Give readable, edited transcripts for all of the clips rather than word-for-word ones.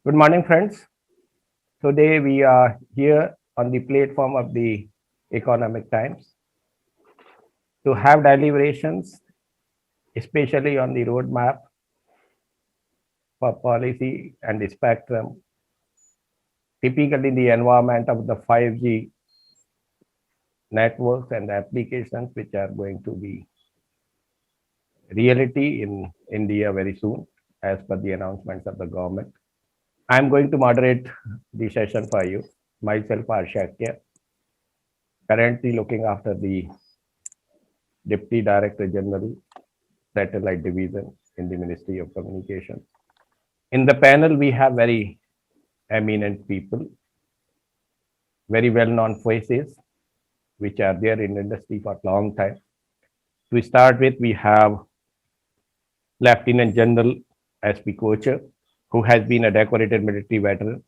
Good morning, friends. Today we are here on the platform of the Economic Times to have deliberations, especially on the roadmap for policy and the spectrum, typically the environment of the 5G networks and applications which are going to be reality in India very soon, as per the announcements of the government. I'm going to moderate the session for you. Myself, Arshakya, currently looking after the Deputy Director General, Satellite Division in the Ministry of Communications. In the panel, we have very eminent people, very well-known faces, which are there in the industry for a long time. To start with, we have Lieutenant General SP Kochhar, who has been a decorated military veteran.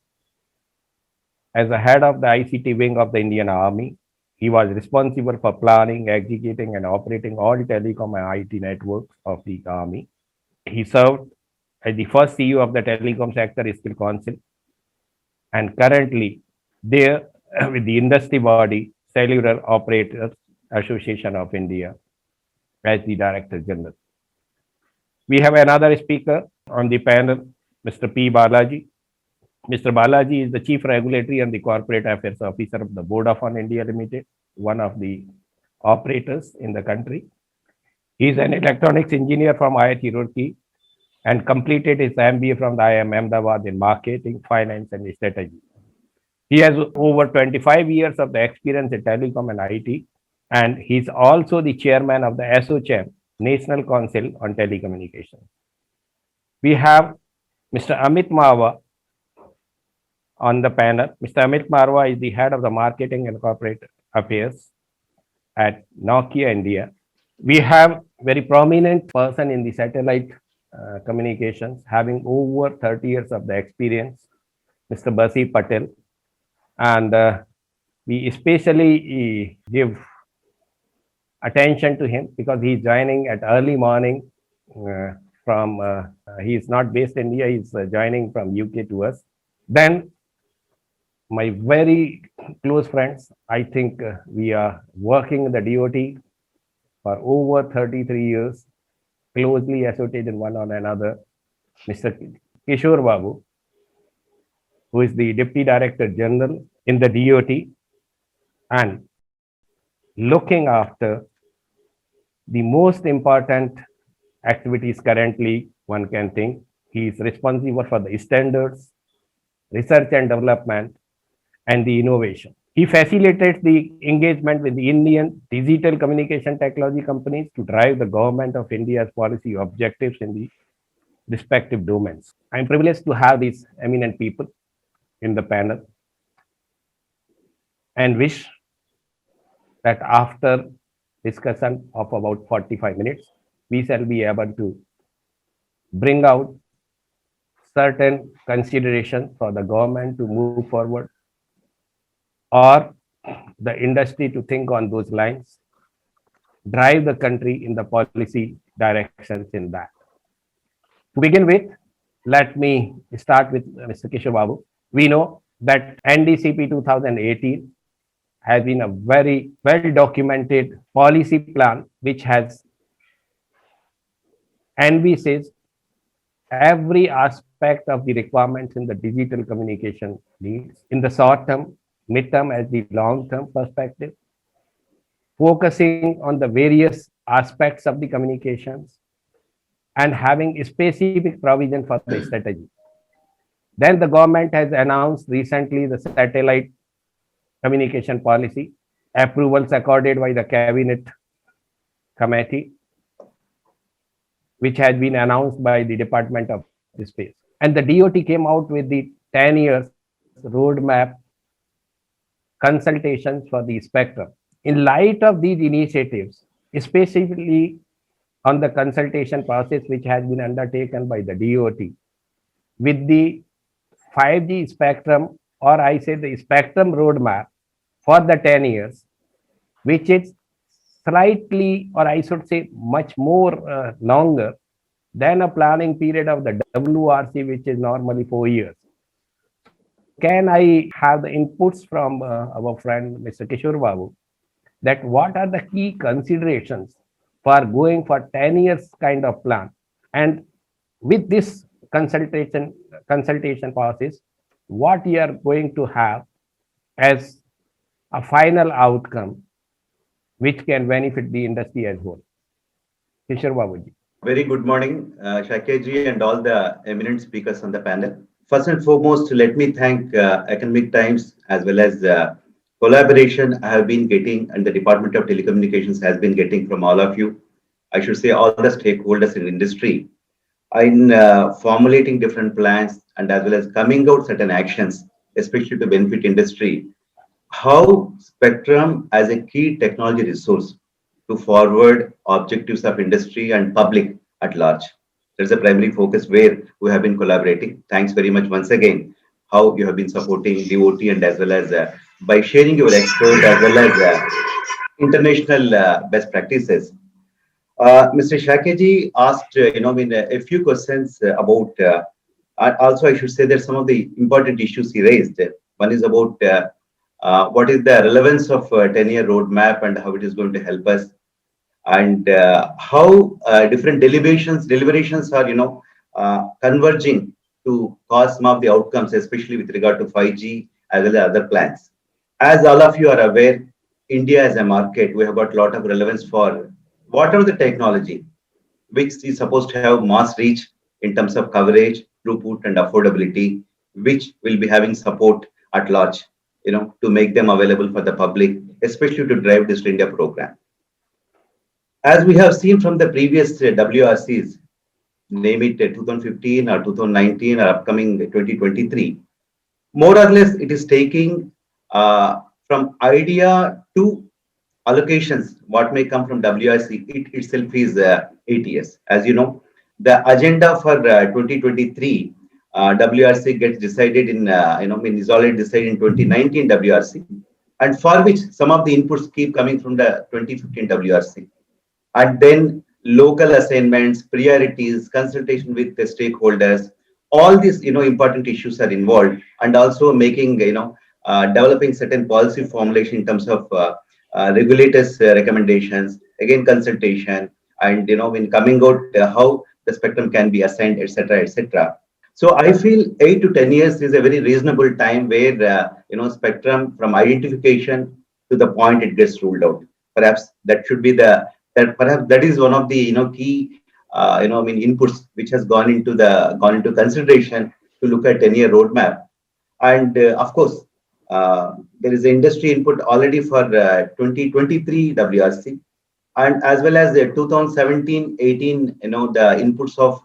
As the head of the ICT wing of the Indian Army, he was responsible for planning, executing, and operating all telecom and IT networks of the Army. He served as the first CEO of the Telecom Sector Skill Council, and currently there with the industry body Cellular Operators Association of India as the Director General. We have another speaker on the panel, Mr. P. Balaji. Mr. Balaji is the Chief Regulatory and the Corporate Affairs Officer of the Vodafone Idea Limited, one of the operators in the country. He is an electronics engineer from IIT Roorkee and completed his MBA from the IIM Ahmedabad in marketing, finance, and strategy. He has over 25 years of the experience in telecom and IT, and he's also the chairman of the SOCHAM, National Council on Telecommunications. We have Mr. Amit Marwa on the panel. Mr. Amit Marwa is the head of the marketing and corporate affairs at Nokia India. We have very prominent person in the satellite communications, having over 30 years of the experience, Mr. Basi Patel. And we especially give attention to him because he's joining at early morning from, he is not based in India, he's joining from UK to us. Then my very close friends, I think we are working in the DoT for over 33 years, closely associated one on another. Mr. Kishore Babu, who is the Deputy Director General in the DoT and looking after the most important activities currently one can think. He is responsible for the standards, research and development, and the innovation. He facilitates the engagement with the Indian digital communication technology companies to drive the government of India's policy objectives in the respective domains. I'm privileged to have these eminent people in the panel and wish that after discussion of about 45 minutes, we shall be able to bring out certain considerations for the government to move forward or the industry to think on those lines, drive the country in the policy directions in that. To begin with, let me start with Mr. Kishore Babu. We know that NDCP 2018 has been a very well-documented policy plan which has envisaged every aspect of the requirements in the digital communication needs in the short term, mid-term as the long-term perspective, focusing on the various aspects of the communications and having a specific provision for the strategy. Then the government has announced recently the satellite communication policy, approvals accorded by the cabinet committee, which has been announced by the Department of Space. And the DoT came out with the 10 years roadmap consultations for the spectrum. In light of these initiatives, especially on the consultation process which has been undertaken by the DoT, with the 5G spectrum, or I say the spectrum roadmap for the 10 years, which is slightly, or I should say much more longer than a planning period of the WRC, which is normally 4 years. can I have the inputs from our friend Mr. Kishore Babu that what are the key considerations for going for 10 years kind of plan, and with this consultation process, what you are going to have as a final outcome which can benefit the industry as whole. Kishore Babuji. Very good morning, Shakya and all the eminent speakers on the panel. First and foremost, let me thank Economic Times as well as collaboration I have been getting and the Department of Telecommunications has been getting from all of you. I should say all the stakeholders in industry in formulating different plans and as well as coming out certain actions, especially to benefit industry. How spectrum as a key technology resource to forward objectives of industry and public at large. That's the primary focus where we have been collaborating. Thanks very much once again how you have been supporting DoT and as well as by sharing your expert as well as international best practices. Mr. Shakeji asked, a few questions about. Also, I should say that some of the important issues he raised. One is about what is the relevance of 10-year roadmap and how it is going to help us, and how different deliberations are, converging to cause some of the outcomes, especially with regard to 5G as well as other plans. As all of you are aware, India as a market, we have got a lot of relevance for whatever the technology which is supposed to have mass reach in terms of coverage, throughput, and affordability, which will be having support at large, to make them available for the public, especially to drive Digital India program. As we have seen from the previous WRCs, name it 2015 or 2019 or upcoming 2023, more or less it is taking from idea to allocations, what may come from WRC, it itself is 8 years. As you know, the agenda for 2023 WRC gets decided is already decided in 2019 WRC, and for which some of the inputs keep coming from the 2015 WRC. And then local assignments, priorities, consultation with the stakeholders, all these, important issues are involved, and also making, developing certain policy formulation in terms of regulators' recommendations, again consultation, and when coming out how the spectrum can be assigned, etc., etc. So I feel 8 to 10 years is a very reasonable time where spectrum from identification to the point it gets ruled out. Perhaps that should be perhaps that is one of the key inputs which has gone into consideration to look at 10-year roadmap. And of course, there is industry input already for 2023 WRC, and as well as the 2017-18, the inputs of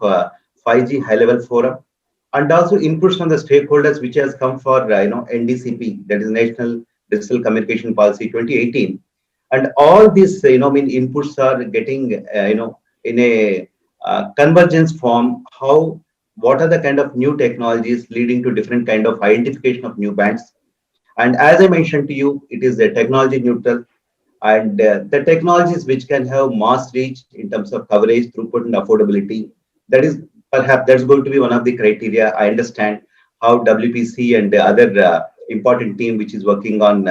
5G high-level forum, and also inputs from the stakeholders which has come for NDCP, that is National Digital Communication Policy 2018, and all these inputs are getting in a convergence form. What are the kind of new technologies leading to different kind of identification of new bands? And as I mentioned to you, it is a technology neutral, and the technologies which can have mass reach in terms of coverage, throughput, and affordability. That's going to be one of the criteria. I understand how WPC and the other important team which is working on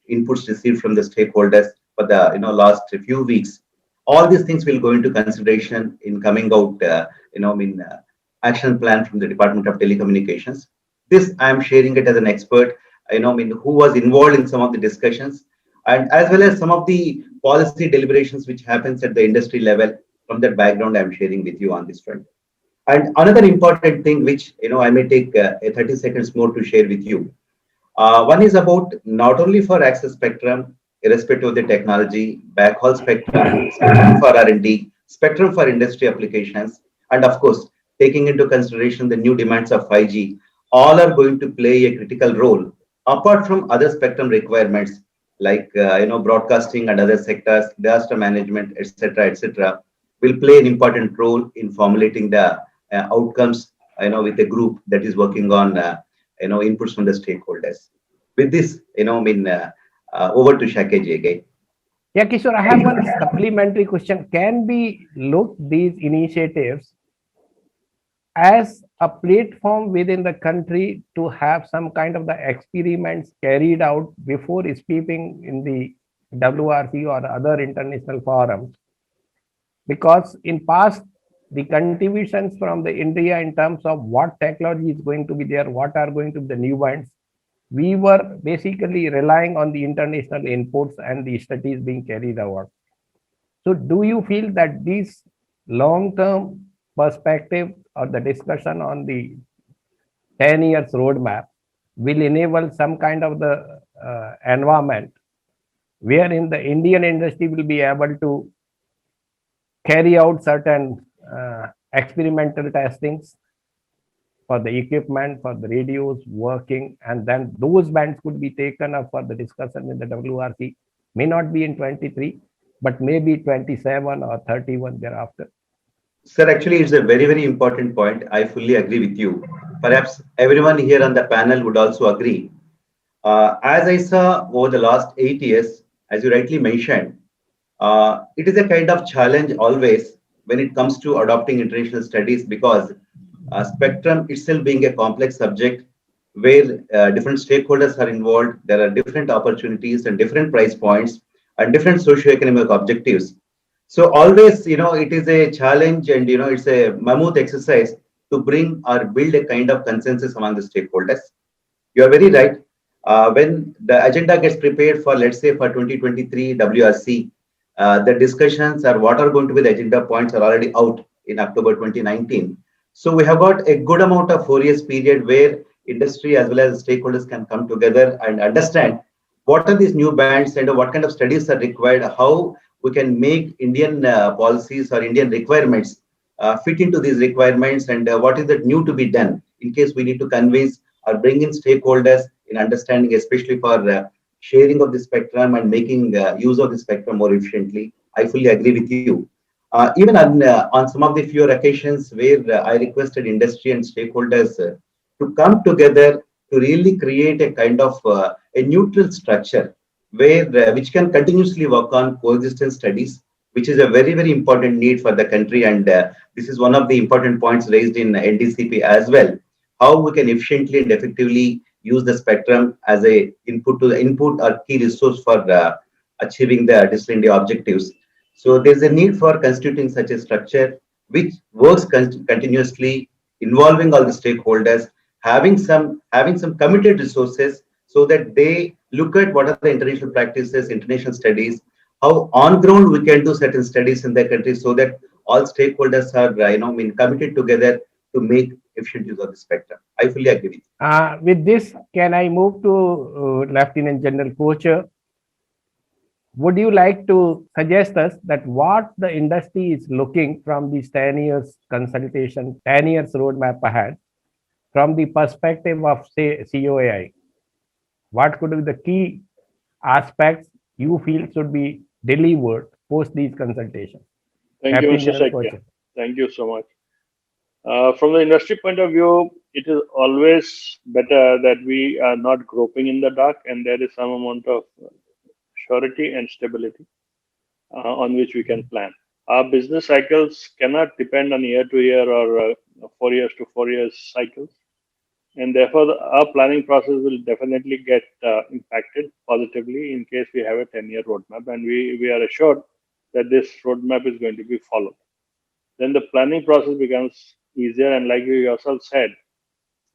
inputs received from the stakeholders for the last few weeks. All these things will go into consideration in coming out action plan from the Department of Telecommunications. This I am sharing it as an expert, who was involved in some of the discussions, and as well as some of the policy deliberations which happens at the industry level. From that background, I am sharing with you on this front. And another important thing which I may take 30 seconds more to share with you. One is about not only for access spectrum, irrespective of the technology, backhaul spectrum, spectrum for R&D, spectrum for industry applications, and of course, taking into consideration the new demands of 5G, all are going to play a critical role. Apart from other spectrum requirements like broadcasting and other sectors, disaster management, etc., will play an important role in formulating the outcomes. With a group that is working on inputs from the stakeholders. With this, over to Shakeji again. Yeah, Kishore, I have one supplementary question. Can we look these initiatives as a platform within the country to have some kind of the experiments carried out before speaking in the WRC or other international forums. Because in past, the contributions from the India in terms of what technology is going to be there, what are going to be the new ones, we were basically relying on the international inputs and the studies being carried out. So do you feel that this long-term perspective or the discussion on the 10 years roadmap will enable some kind of the environment wherein the Indian industry will be able to carry out certain experimental testings for the equipment, for the radios working, and then those bands could be taken up for the discussion in the WRC. May not be in 23, but maybe 27 or 31 thereafter. Sir, actually, it's a very, very important point. I fully agree with you. Perhaps everyone here on the panel would also agree. As I saw over the last 8 years, as you rightly mentioned, it is a kind of challenge always when it comes to adopting international studies because spectrum itself being a complex subject where different stakeholders are involved, there are different opportunities and different price points and different socio-economic objectives. So always, it is a challenge and, it's a mammoth exercise to bring or build a kind of consensus among the stakeholders. You are very right. When the agenda gets prepared for, let's say, for 2023 WRC, the discussions or what are going to be the agenda points are already out in October 2019. So we have got a good amount of 4 years period where industry as well as stakeholders can come together and understand what are these new bands and what kind of studies are required, how we can make Indian policies or Indian requirements fit into these requirements and what is that new to be done in case we need to convince or bring in stakeholders in understanding, especially for sharing of the spectrum and making use of the spectrum more efficiently. I fully agree with you. Even on some of the few occasions where I requested industry and stakeholders to come together to really create a kind of a neutral structure where which can continuously work on coexistence studies, which is a very, very important need for the country. And this is one of the important points raised in NDCP as well, how we can efficiently and effectively use the spectrum as a input to the input or key resource for achieving the digital India objectives. So there's a need for constituting such a structure which works continuously, involving all the stakeholders, having some committed resources so that they look at what are the international practices, international studies, how on ground we can do certain studies in the country so that all stakeholders are committed together to make efficient use of the spectrum. I fully agree with you. With this, can I move to Lieutenant General Kochhar? Would you like to suggest us that what the industry is looking from these 10 years consultation, 10 years roadmap ahead, from the perspective of, say, COAI? What could be the key aspects you feel should be delivered post these consultations? Thank you, Captain Mr. General Shakya. Kochhar. Thank you so much. From the industry point of view, it is always better that we are not groping in the dark and there is some amount of surety and stability on which we can plan. Our business cycles cannot depend on year to year or 4 years to 4 years cycles. And therefore, our planning process will definitely get impacted positively in case we have a 10-year roadmap. And we are assured that this roadmap is going to be followed. Then the planning process becomes easier. And like you yourself said,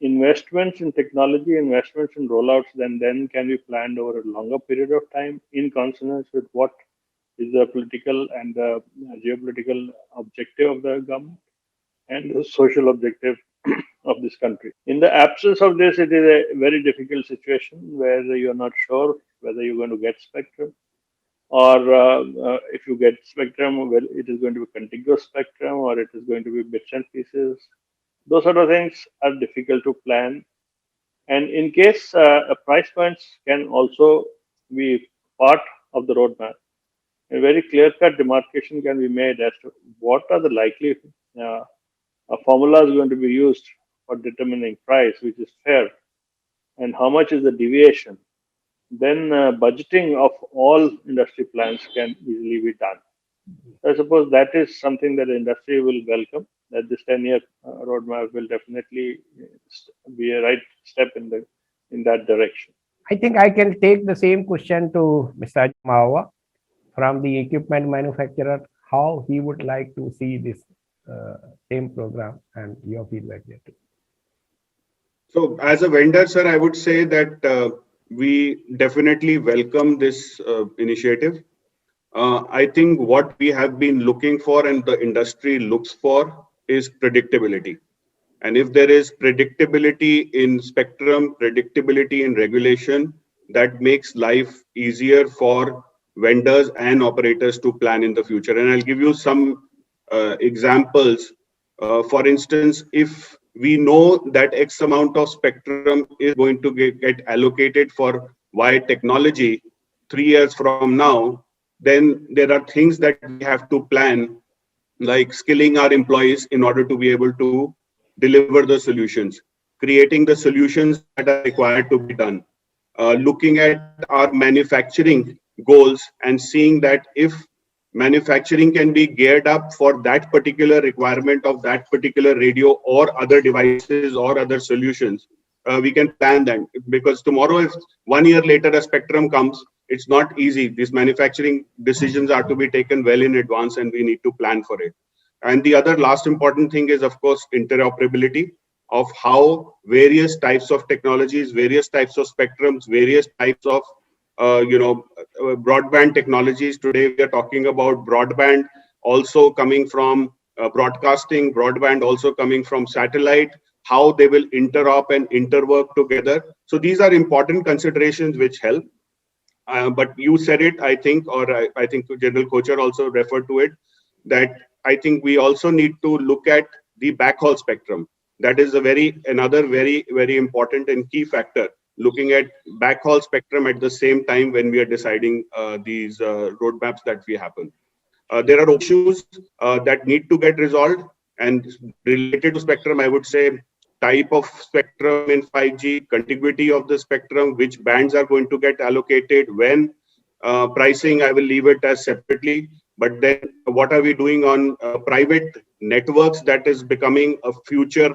investments in technology, investments in rollouts, then can be planned over a longer period of time in consonance with what is the political and the geopolitical objective of the government and the social objective of this country. In the absence of this, it is a very difficult situation where you're not sure whether you're going to get spectrum or if you get spectrum, well, it is going to be contiguous spectrum or it is going to be bits and pieces. Those sort of things are difficult to plan. And in case price points can also be part of the roadmap, a very clear-cut demarcation can be made as to what are the likely formulas going to be used for determining price, which is fair, and how much is the deviation. Then budgeting of all industry plans can easily be done. I suppose that is something that the industry will welcome, that this 10-year roadmap will definitely be a right step in that direction. I think I can take the same question to Mr. Mawa from the equipment manufacturer, how he would like to see this same program and your feedback there too. So as a vendor, sir, I would say that we definitely welcome this initiative. I think what we have been looking for and the industry looks for is predictability. And if there is predictability in spectrum, predictability in regulation, that makes life easier for vendors and operators to plan in the future. And I'll give you some examples. For instance, if we know that X amount of spectrum is going to get allocated for Y technology 3 years from now, then there are things that we have to plan, like skilling our employees in order to be able to deliver the solutions, creating the solutions that are required to be done, looking at our manufacturing goals and seeing that if manufacturing can be geared up for that particular requirement of that particular radio or other devices or other solutions, we can plan that. Because tomorrow, if 1 year later a spectrum comes, it's not easy. These manufacturing decisions are to be taken well in advance and we need to plan for it. And the other last important thing is, of course, interoperability of how various types of technologies, various types of spectrums, various types of broadband technologies. Today we are talking about broadband also coming from broadcasting, broadband also coming from satellite, how they will interop and interwork together. So these are important considerations which help. But you said it, I think, or I think General Kochhar also referred to it, that I think we also need to look at the backhaul spectrum. That is another very, very important and key factor, looking at backhaul spectrum at the same time when we are deciding these roadmaps that we happen. There are issues that need to get resolved, and related to spectrum, I would say type of spectrum in 5G, contiguity of the spectrum, which bands are going to get allocated, when, pricing, I will leave it as separately. But then what are we doing on private networks that is becoming a future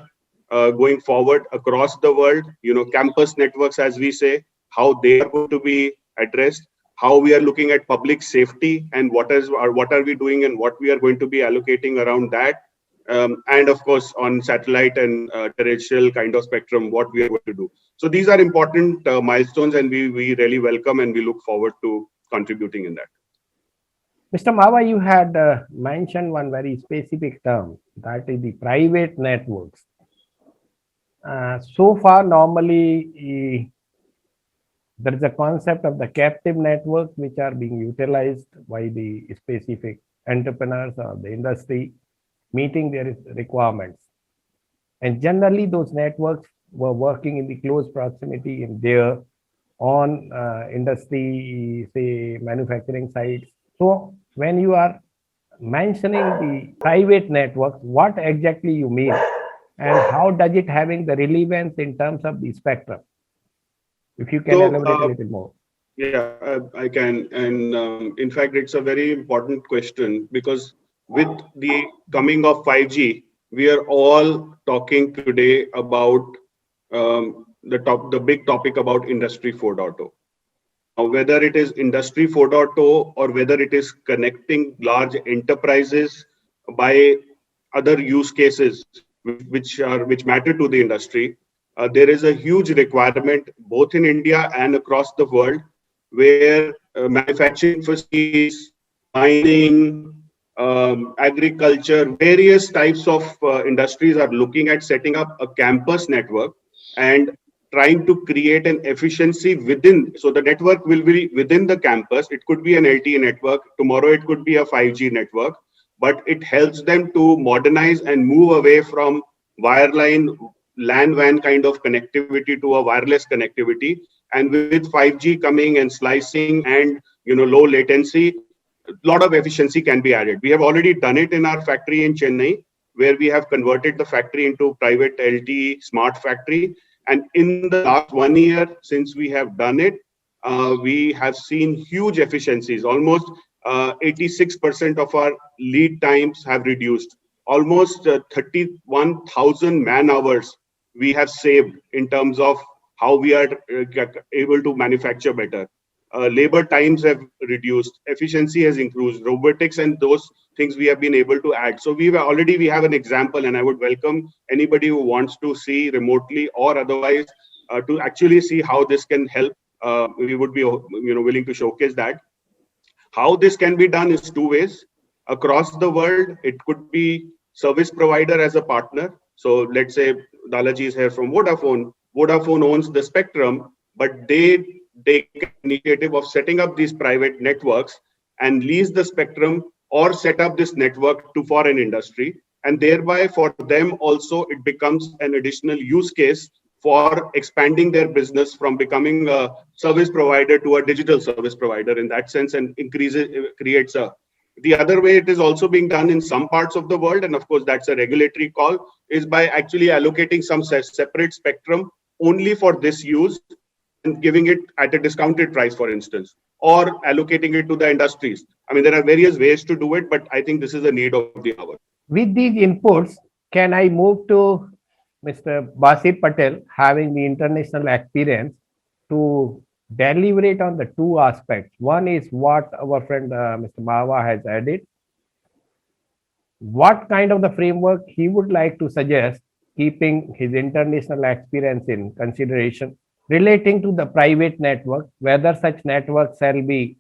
going forward across the world, campus networks, as we say, how they are going to be addressed, how we are looking at public safety and what are we doing and what we are going to be allocating around that. And of course, on satellite and terrestrial kind of spectrum, what we are going to do. So these are important milestones, and we really welcome and we look forward to contributing in that. Mr. Mawa, you had mentioned one very specific term, that is the private networks. So far, normally, there is a concept of the captive networks which are being utilized by the specific entrepreneurs or the industry, meeting their requirements. And generally, those networks were working in the close proximity in their own industry, say, manufacturing sites. So when you are mentioning the private networks, what exactly you mean? And how does it having the relevance in terms of the spectrum? If you can elaborate a little more. Yeah, I can. And in fact, it's a very important question, because with the coming of 5G, we are all talking today about the big topic about Industry 4.0. Now, whether it is Industry 4.0 or whether it is connecting large enterprises by other use cases which matter to the industry, there is a huge requirement both in India and across the world, where manufacturing facilities, mining, agriculture, various types of industries are looking at setting up a campus network and trying to create an efficiency within. So the network will be within the campus. It could be an LTE network. Tomorrow it could be a 5G network, but it helps them to modernize and move away from wireline LAN WAN kind of connectivity to a wireless connectivity. And with 5G coming and slicing and low latency, a lot of efficiency can be added. We have already done it in our factory in Chennai, where we have converted the factory into private LTE smart factory. And in the last 1 year since we have done it, we have seen huge efficiencies, almost 86% of our lead times have reduced. Almost 31,000 man hours we have saved in terms of how we are able to manufacture better. Labor times have reduced, efficiency has improved, robotics and those things we have been able to add. So we have an example, and I would welcome anybody who wants to see remotely or otherwise to actually see how this can help. We would be willing to showcase that. How this can be done is two ways. Across the world, it could be service provider as a partner. So let's say Balaji is here from Vodafone. Vodafone owns the spectrum, but they take initiative of setting up these private networks and lease the spectrum or set up this network to foreign industry. And thereby for them also, it becomes an additional use case for expanding their business from becoming a service provider to a digital service provider in that sense, and creates a. The other way it is also being done in some parts of the world, and of course that's a regulatory call, is by actually allocating some separate spectrum only for this use and giving it at a discounted price, for instance, or allocating it to the industries. I mean, there are various ways to do it, but I think this is a need of the hour. With these inputs, can I move to Mr. Basir Patel, having the international experience, to deliberate on the two aspects. One is what our friend Mr. Mahwa has added. What kind of the framework he would like to suggest, keeping his international experience in consideration, relating to the private network, whether such networks shall be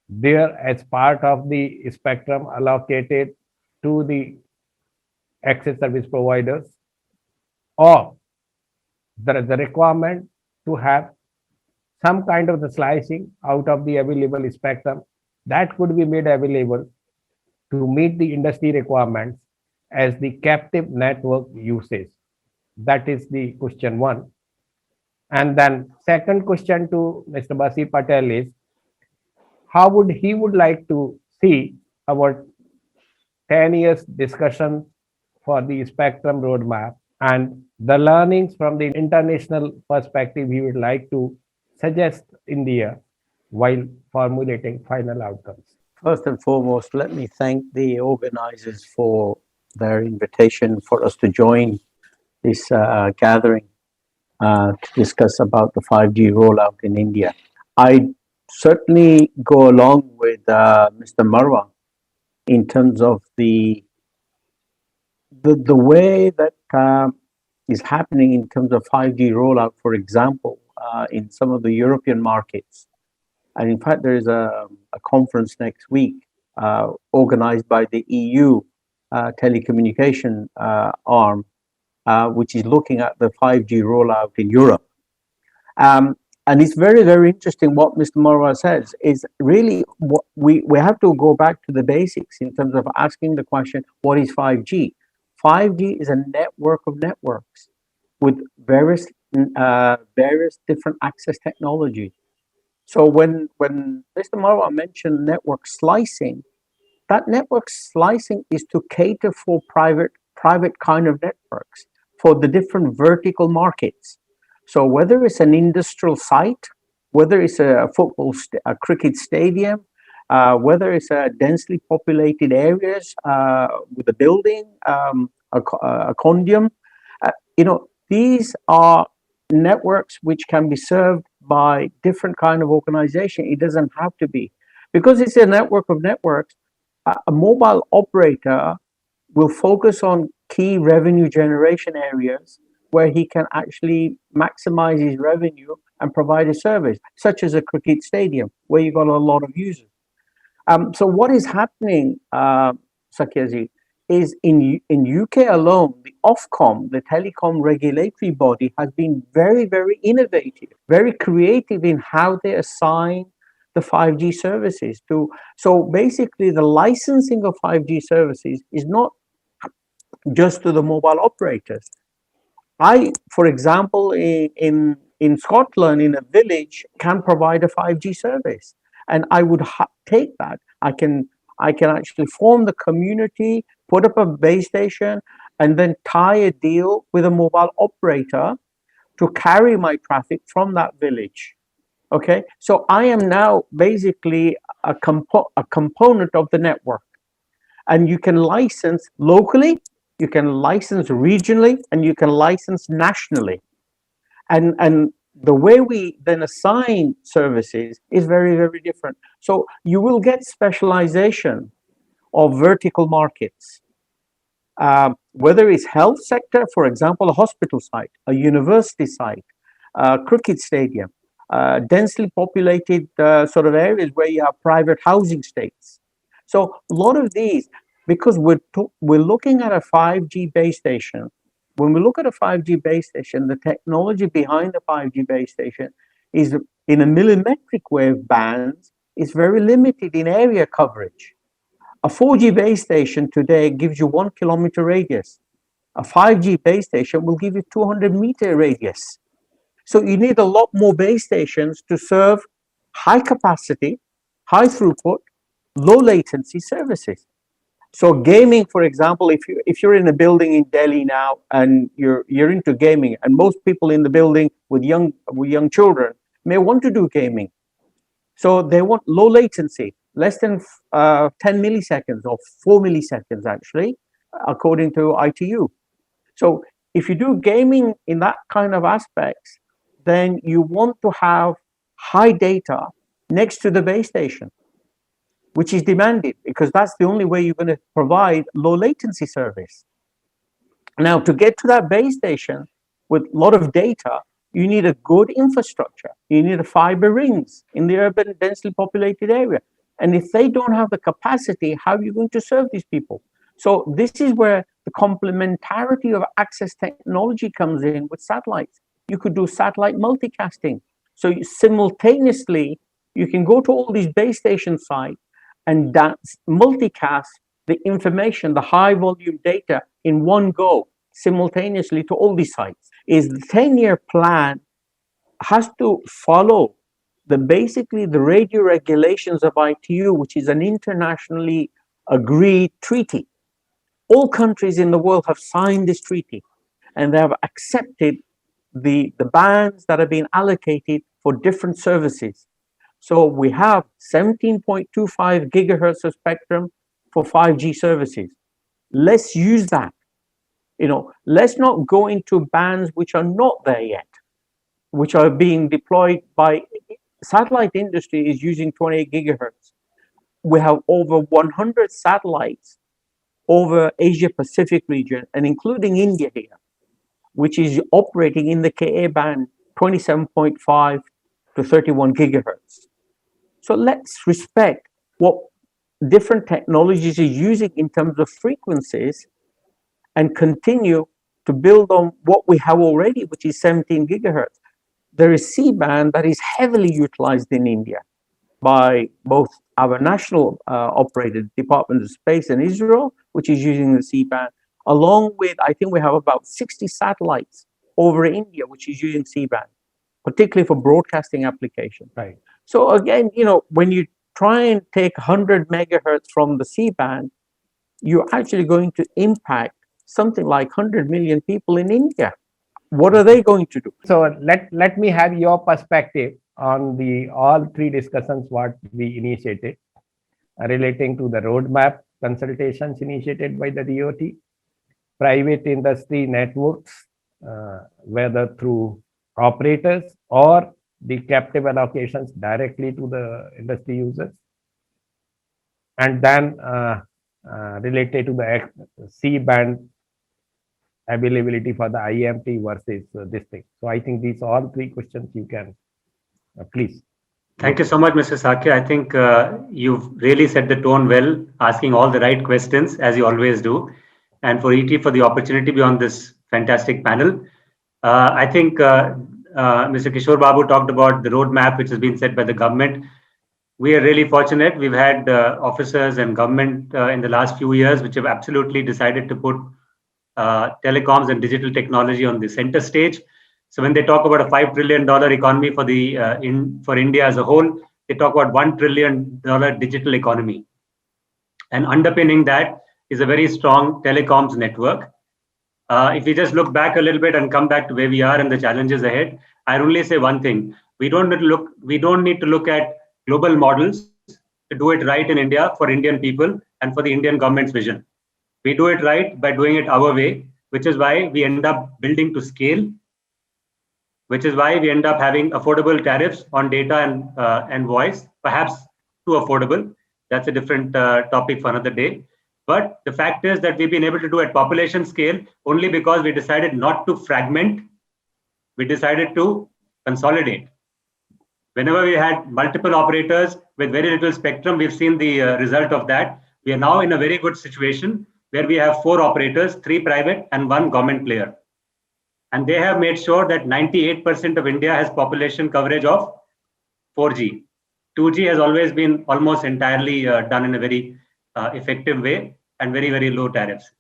there as part of the spectrum allocated to the access service providers, or there is a requirement to have some kind of the slicing out of the available spectrum that could be made available to meet the industry requirements as the captive network usage. That is the question one. And then second question to Mr. Basir Patel is, how would he would like to see our 10 years discussion for the spectrum roadmap and the learnings from the international perspective he would like to suggest India while formulating final outcomes. First and foremost, let me thank the organizers for their invitation for us to join this gathering to discuss about the 5G rollout in India. I certainly go along with Mr. Marwa in terms of the way that is happening in terms of 5G rollout, for example, in some of the European markets. And in fact, there is a conference next week organized by the EU telecommunication arm, which is looking at the 5G rollout in Europe. And it's very, very interesting what Mr. Marwa says is really what we have to go back to the basics in terms of asking the question, what is 5G? 5G is a network of networks with various different access technologies. So when Mr. Marwa mentioned network slicing, that network slicing is to cater for private kind of networks for the different vertical markets. So whether it's an industrial site, whether it's a cricket stadium, whether it's a densely populated areas with a building, a condominium, these are networks which can be served by different kind of organization. It doesn't have to be. Because it's a network of networks, a mobile operator will focus on key revenue generation areas where he can actually maximize his revenue and provide a service, such as a cricket stadium, where you got a lot of users. So what is happening, Sakyaji, is in UK alone, the Ofcom, the telecom regulatory body, has been very, very innovative, very creative in how they assign the 5G services to. So basically, the licensing of 5G services is not just to the mobile operators. For example, in Scotland, in a village, can provide a 5G service, and I would take that. I can actually form the community, put up a base station, and then tie a deal with a mobile operator to carry my traffic from that village. Okay, so I am now basically a component of the network. And you can license locally, you can license regionally, and you can license nationally. And the way we then assign services is very, very different. So you will get specialization of vertical markets. Whether it's health sector, for example, a hospital site, a university site, a cricket stadium, densely populated sort of areas where you have private housing states. So a lot of these, because we're looking at a 5G base station. When we look at a 5G base station, the technology behind the 5G base station is in a millimetric wave bands is very limited in area coverage. A 4G base station today gives you 1 kilometer radius. A 5G base station will give you 200-meter radius. So you need a lot more base stations to serve high capacity, high throughput, low latency services. So gaming, for example, if you're in a building in Delhi now and you're into gaming, and most people in the building with young children may want to do gaming. So they want low latency, less than 10 milliseconds or 4 milliseconds actually, according to ITU. So if you do gaming in that kind of aspects, then you want to have high data next to the base station, which is demanded because that's the only way you're going to provide low latency service. Now, to get to that base station with a lot of data, you need a good infrastructure. You need a fiber rings in the urban densely populated area. And if they don't have the capacity, how are you going to serve these people? So this is where the complementarity of access technology comes in with satellites. You could do satellite multicasting. So simultaneously, you can go to all these base station sites and multicast the information, the high volume data in one go simultaneously to all these sites. Is the 10-year plan has to follow basically the radio regulations of ITU, which is an internationally agreed treaty. All countries in the world have signed this treaty and they have accepted the bands that have been allocated for different services. So we have 17.25 gigahertz of spectrum for 5G services. Let's use that. Let's not go into bands which are not there yet, which are being deployed by satellite industry is using 28 gigahertz. We have over 100 satellites over Asia Pacific region and including India here, which is operating in the Ka band 27.5 to 31 gigahertz. So let's respect what different technologies are using in terms of frequencies and continue to build on what we have already, which is 17 gigahertz. There is C-band that is heavily utilized in India by both our national operated Department of Space in Israel, which is using the C-band, along with, I think we have about 60 satellites over India, which is using C-band, particularly for broadcasting application. Right. So again, when you try and take 100 megahertz from the C-band, you're actually going to impact something like 100 million people in India. What are they going to do? So let me have your perspective on all three discussions what we initiated relating to the roadmap consultations initiated by the DoT, private industry networks, whether through operators or the captive allocations directly to the industry users, and then related to the C-band availability for the IMT versus this thing. So I think these all three questions you can please. Thank you so much, Mr. Sakya. I think you've really set the tone well, asking all the right questions as you always do, and for ET for the opportunity to be on this fantastic panel. I think Mr. Kishore Babu talked about the roadmap which has been set by the government. We are really fortunate. We've had officers and government in the last few years which have absolutely decided to put telecoms and digital technology on the center stage. So when they talk about a $5 trillion economy for India as a whole, they talk about $1 trillion digital economy. And underpinning that is a very strong telecoms network. If we just look back a little bit and come back to where we are and the challenges ahead, I only say one thing: we don't need to look at global models to do it right in India for Indian people and for the Indian government's vision. We do it right by doing it our way, which is why we end up building to scale, which is why we end up having affordable tariffs on data and voice, perhaps too affordable. That's a different topic for another day. But the fact is that we've been able to do at population scale only because we decided not to fragment. We decided to consolidate. Whenever we had multiple operators with very little spectrum, we've seen the result of that. We are now in a very good situation where we have 4 operators, 3 private and 1 government player. And they have made sure that 98% of India has population coverage of 4G. 2G has always been almost entirely done in a very effective way and very, very low tariffs.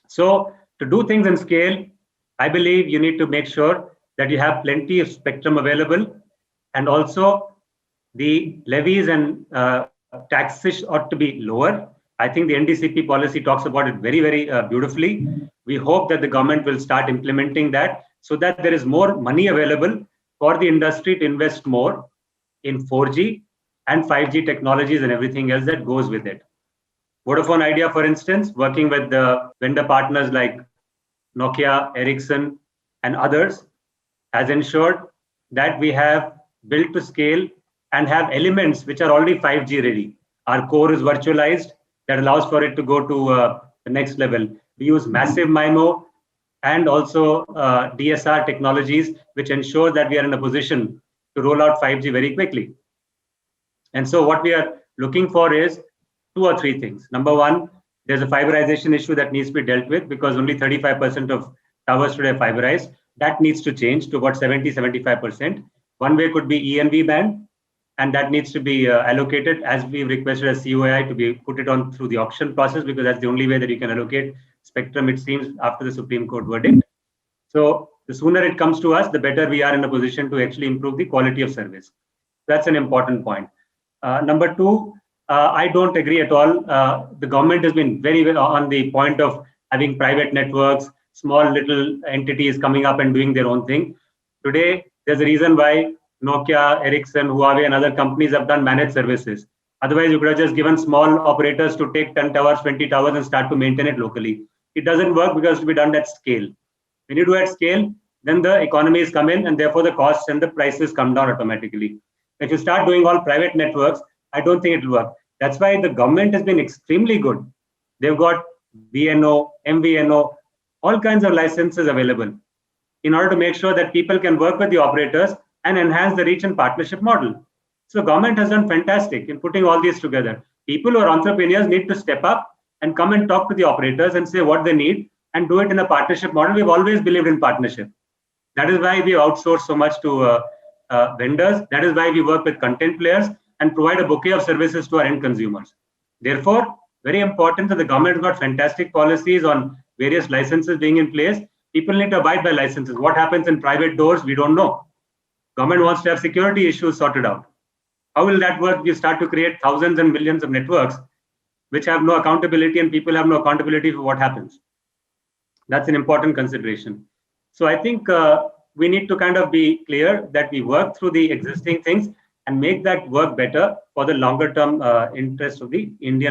So to do things in scale, I believe you need to make sure that you have plenty of spectrum available, and also the levies and taxes ought to be lower. I think the NDCP policy talks about it very, very beautifully. We hope that the government will start implementing that so that there is more money available for the industry to invest more in 4G and 5G technologies and everything else that goes with it. Vodafone Idea, for instance, working with the vendor partners like Nokia, Ericsson, and others, has ensured that we have built to scale and have elements which are already 5G ready. Our core is virtualized, that allows for it to go to the next level. We use massive MIMO and also DSR technologies, which ensure that we are in a position to roll out 5G very quickly. And so what we are looking for is 2 or 3 things. Number one, there's a fiberization issue that needs to be dealt with because only 35% of towers today are fiberized. That needs to change to about 70-75%. One way could be ENV band, and that needs to be allocated as we've requested as COAI to be put it on through the auction process, because that's the only way that you can allocate spectrum, it seems, after the Supreme Court verdict. So the sooner it comes to us, the better we are in a position to actually improve the quality of service. That's an important point. Number 2, I don't agree at all. The government has been very well on the point of having private networks, small little entities coming up and doing their own thing. Today, there's a reason why Nokia, Ericsson, Huawei, and other companies have done managed services. Otherwise, you could have just given small operators to take 10 towers, 20 towers and start to maintain it locally. It doesn't work because it will be done at scale. When you do at scale, then the economies come in and therefore the costs and the prices come down automatically. If you start doing all private networks, I don't think it will work. That's why the government has been extremely good. They've got VNO, MVNO, all kinds of licenses available in order to make sure that people can work with the operators and enhance the reach and partnership model. So government has done fantastic in putting all these together. People who are entrepreneurs need to step up and come and talk to the operators and say what they need and do it in a partnership model. We've always believed in partnership. That is why we outsource so much to vendors. That is why we work with content players and provide a bouquet of services to our end consumers. Therefore, very important that the government has got fantastic policies on various licenses being in place. People need to abide by licenses. What happens in private doors, we don't know. Government wants to have security issues sorted out. How will that work? You start to create thousands and millions of networks which have no accountability, and people have no accountability for what happens. That's an important consideration. So I think we need to kind of be clear that we work through the existing things and make that work better for the longer term interest of the India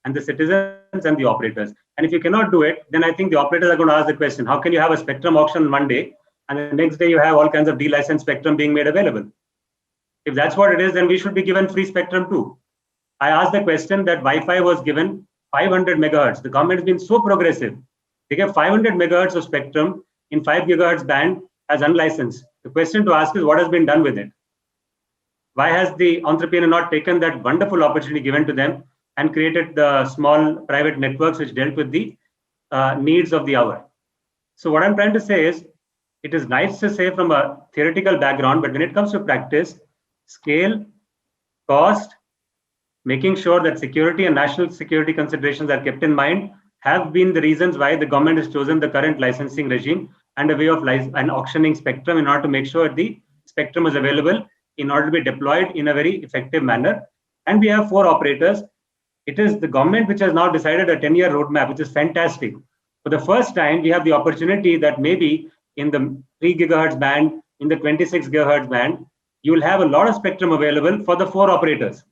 and the citizens and the operators. And if you cannot do it, then I think the operators are going to ask the question, how can you have a spectrum auction on one day and the next day you have all kinds of delicensed spectrum being made available? If that's what it is, then we should be given free spectrum too. I asked the question that Wi-Fi was given 500 megahertz. The government has been so progressive. They gave 500 megahertz of spectrum in 5 gigahertz band as unlicensed. The question to ask is what has been done with it? Why has the entrepreneur not taken that wonderful opportunity given to them and created the small private networks which dealt with the needs of the hour? So what I'm trying to say is, it is nice to say from a theoretical background, but when it comes to practice, scale, cost, making sure that security and national security considerations are kept in mind have been the reasons why the government has chosen the current licensing regime and a way of auctioning spectrum in order to make sure the spectrum is available in order to be deployed in a very effective manner. And we have 4 operators. It is the government which has now decided a 10-year roadmap, which is fantastic. For the first time, we have the opportunity that maybe in the 3 gigahertz band, in the 26 gigahertz band, you will have a lot of spectrum available for the 4 operators.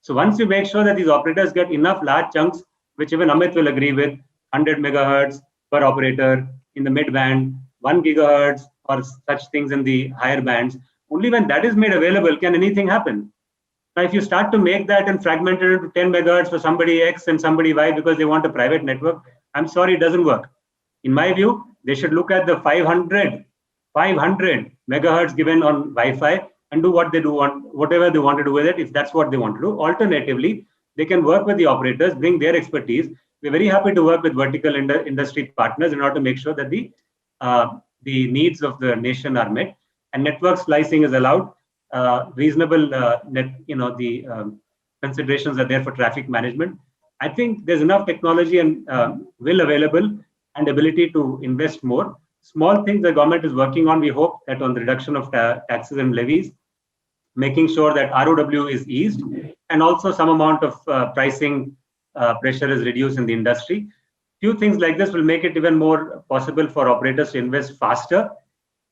So once you make sure that these operators get enough large chunks, which even Amit will agree with, 100 megahertz per operator in the mid band, 1 gigahertz or such things in the higher bands, only when that is made available can anything happen. Now, if you start to make that and fragment it into 10 megahertz for somebody X and somebody Y because they want a private network, I'm sorry, it doesn't work. In my view, they should look at the 500 megahertz given on Wi-Fi and do what they do want, whatever they want to do with it, if that's what they want to do. Alternatively, they can work with the operators, bring their expertise. We're very happy to work with vertical industry partners in order to make sure that the needs of the nation are met. And network slicing is allowed. Reasonable considerations are there for traffic management. I think there's enough technology and will available and ability to invest more. Small things the government is working on, we hope that on the reduction of taxes and levies, making sure that ROW is eased, and also some amount of pricing pressure is reduced in the industry. Few things like this will make it even more possible for operators to invest faster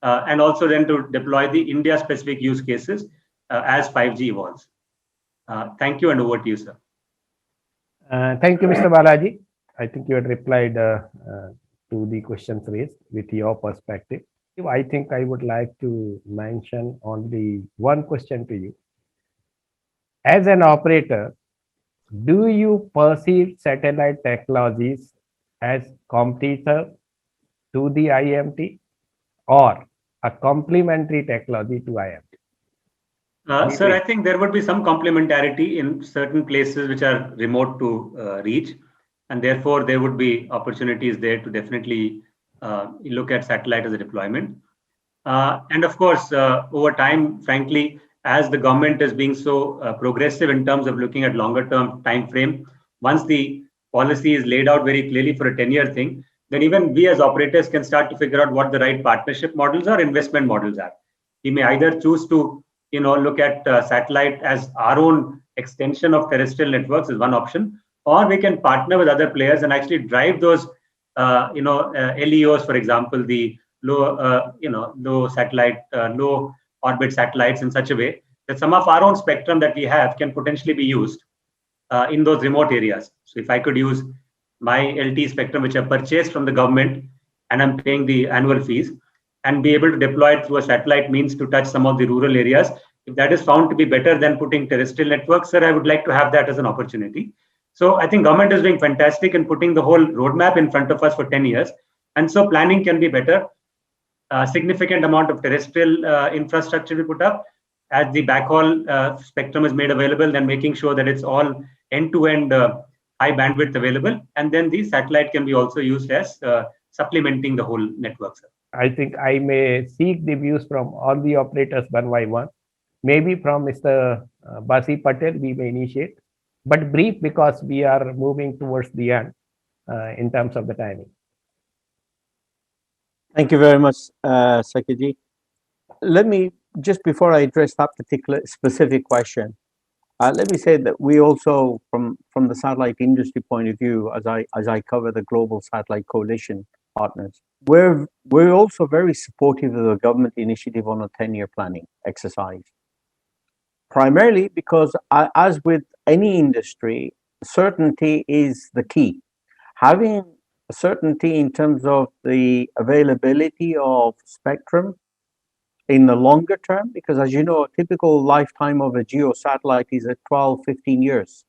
and also then to deploy the India-specific use cases as 5G evolves. Thank you, and over to you, sir. Thank you, Mr. Balaji. I think you had replied to the questions raised with your perspective. I think I would like to mention only one question to you. As an operator, do you perceive satellite technologies as competitor to the IMT or a complementary technology to IMT? Sir, I think there would be some complementarity in certain places which are remote to reach, and therefore there would be opportunities there to definitely look at satellite as a deployment. And of course, over time, frankly, as the government is being so progressive in terms of looking at longer term time frame, once the policy is laid out very clearly for a 10-year thing, then even we as operators can start to figure out what the right partnership models or investment models are. We may either choose to look at satellite as our own extension of terrestrial networks is one option, or we can partner with other players and actually drive those LEOs, for example, the low satellite, low orbit satellites in such a way that some of our own spectrum that we have can potentially be used in those remote areas. So if I could use my LTE spectrum, which I purchased from the government and I'm paying the annual fees, and be able to deploy it through a satellite means to touch some of the rural areas, if that is found to be better than putting terrestrial networks, sir, I would like to have that as an opportunity. So I think government is doing fantastic in putting the whole roadmap in front of us for 10 years. And so planning can be better. Significant amount of terrestrial infrastructure we put up as the backhaul spectrum is made available, then making sure that it's all end-to-end high bandwidth available. And then the satellite can be also used as supplementing the whole network, sir. I think I may seek the views from all the operators one by one. Maybe from Mr. Basi Patel, we may initiate, but brief because we are moving towards the end in terms of the timing. Thank you very much, Sakiji. Let me, just before I address that particular specific question, let me say that we also, from the satellite industry point of view, as I cover the global satellite coalition partners, we're also very supportive of the government initiative on a 10-year planning exercise. Primarily because, as with any industry, certainty is the key. Having certainty in terms of the availability of spectrum in the longer term, because as you know, a typical lifetime of a geo satellite is at 12, 15 years.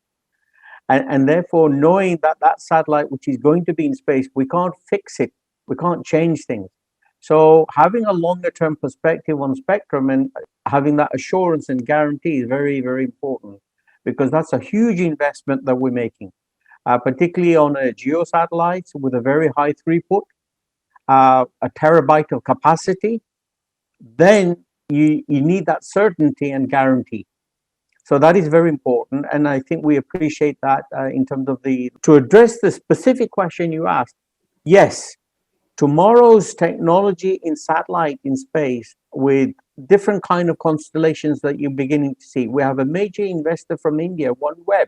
And therefore, knowing that that satellite, which is going to be in space, we can't fix it. We can't change things. So having a longer term perspective on spectrum and having that assurance and guarantee is very, very important, because that's a huge investment that we're making, particularly on a geo satellite with a very high throughput, a terabyte of capacity. Then you need that certainty and guarantee. So that is very important. And I think we appreciate that in terms of to address the specific question you asked. Yes, tomorrow's technology in satellite in space with different kind of constellations that you're beginning to see. We have a major investor from India, OneWeb,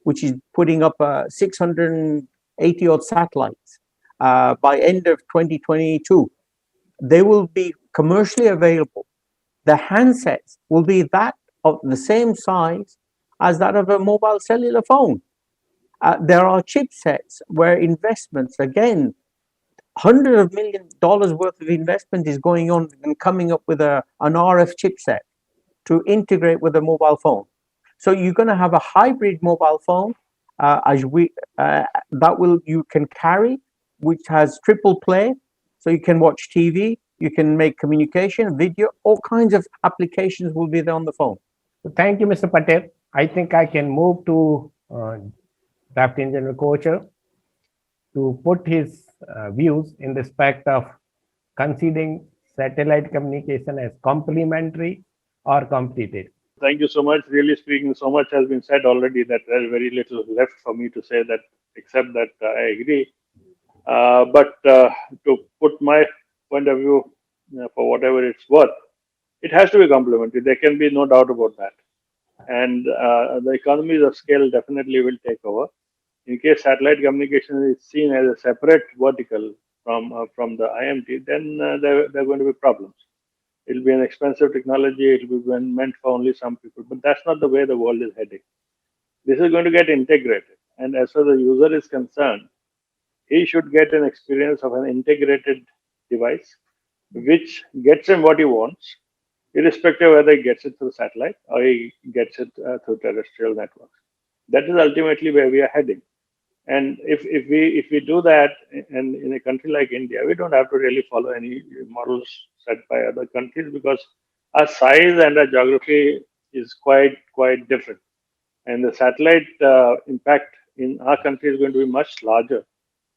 which is putting up 680 odd satellites by end of 2022. They will be commercially available the handsets will be that of the same size as that of a mobile cellular phone. There are chipsets where investments, again, $100 million worth of investment is going on and coming up with an RF chipset to integrate with a mobile phone. So you're going to have a hybrid mobile phone you can carry, which has triple play, so you can watch TV, you can make communication, video, all kinds of applications will be there on the phone. So thank you, Mr. Patel. I think I can move to Draft Engineer Kochhar to put his views in respect of considering satellite communication as complementary or competitive. Thank you so much. Really speaking, so much has been said already that there's very little left for me to say that, except that I agree. But to put my point of view for whatever it's worth, it has to be complementary. There can be no doubt about that. And the economies of scale definitely will take over. In case satellite communication is seen as a separate vertical from the IMT, then there are going to be problems. It'll be an expensive technology. It'll be meant for only some people. But that's not the way the world is heading. This is going to get integrated. And as far as the user is concerned, he should get an experience of an integrated device which gets him what he wants, irrespective of whether he gets it through satellite or he gets it through terrestrial networks. That is ultimately where we are heading. And if we do that, and in a country like India, we don't have to really follow any models set by other countries, because our size and our geography is quite different, and the satellite impact in our country is going to be much larger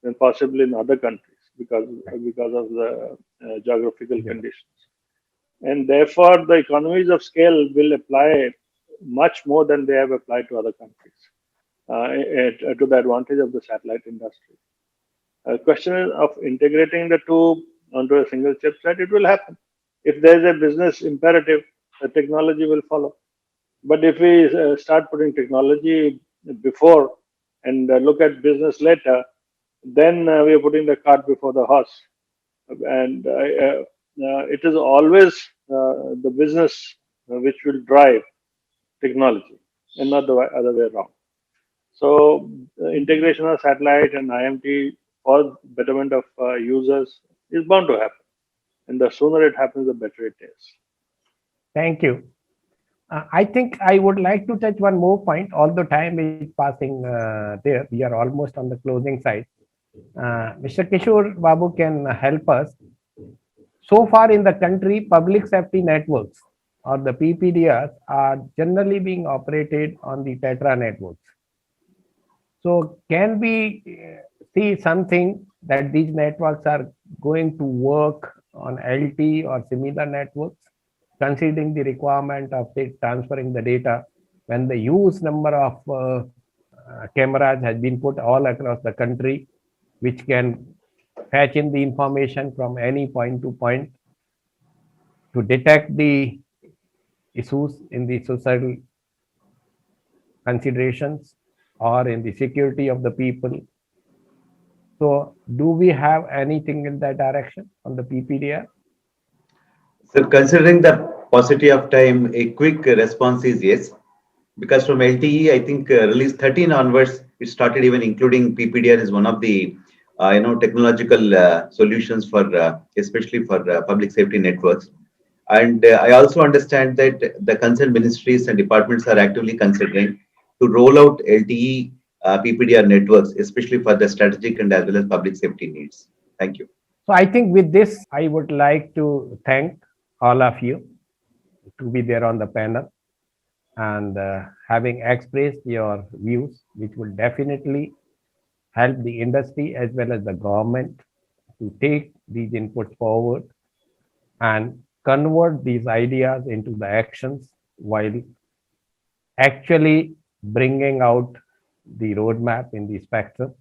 than possibly in other countries because of the geographical conditions, and therefore the economies of scale will apply much more than they have applied to other countries. To the advantage of the satellite industry. The question of integrating the two onto a single chipset, it will happen. If there is a business imperative, the technology will follow. But if we start putting technology before and look at business later, then we are putting the cart before the horse. And it is always the business which will drive technology and not the other way around. So integration of satellite and IMT for betterment of users is bound to happen. And the sooner it happens, the better it is. Thank you. I think I would like to touch one more point. Although time is passing there, we are almost on the closing side. Mr. Kishore Babu can help us. So far in the country, public safety networks or the PPDRs are generally being operated on the Tetra networks. So can we see something that these networks are going to work on LT or similar networks, considering the requirement of transferring the data when the huge number of cameras has been put all across the country, which can fetch in the information from any point to point to detect the issues in the societal considerations or in the security of the people. So do we have anything in that direction on the PPDR? So considering the paucity of time, a quick response is yes. Because from LTE, I think release 13 onwards, it started even including PPDR as one of the technological solutions for especially for public safety networks. And I also understand that the concerned ministries and departments are actively considering to roll out LTE PPDR networks, especially for the strategic and as well as public safety needs. Thank you. So I think with this, I would like to thank all of you to be there on the panel and having expressed your views, which will definitely help the industry as well as the government to take these inputs forward and convert these ideas into the actions while actually bringing out the roadmap in the spectrum